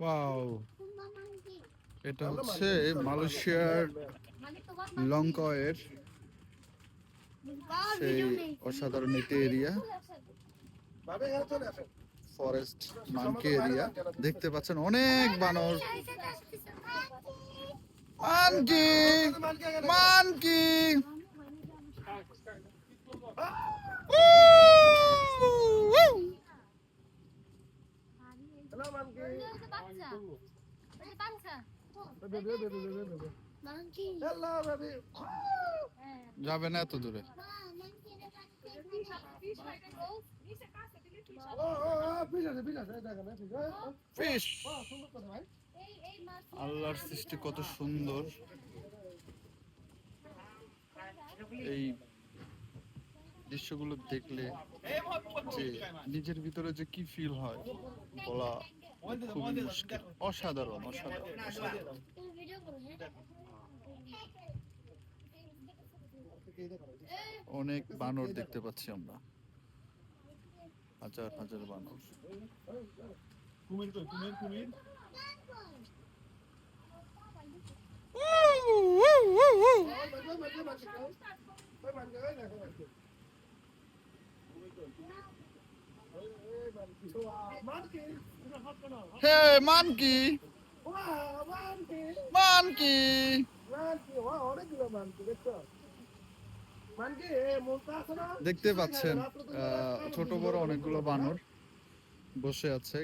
Wow, এটা হচ্ছে মালয়েশিয়ার লংকয়ের সেই অসাধারণ একটি এরিয়া, ফরেস্ট মানকি এরিয়া। দেখতে পাচ্ছেন অনেক বানর। মানকি, মানকি, যাবে না এত দূরে। ফিশ, আল্লাহর সৃষ্টি কত সুন্দর। এই দৃশ্যগুলো দেখলে যে নিজের ভিতরে যে কি ফিল হয় বলা খুবই মুশকিল। অসাধারণ, অসাধারণ, অসাধারণ। অনেক বানর দেখতে পাচ্ছি আমরা, হাজার হাজার বানর। হে মানকি, মানকি, দেখতে পাচ্ছেন ছোট বড় অনেকগুলো বানর বসে আছে।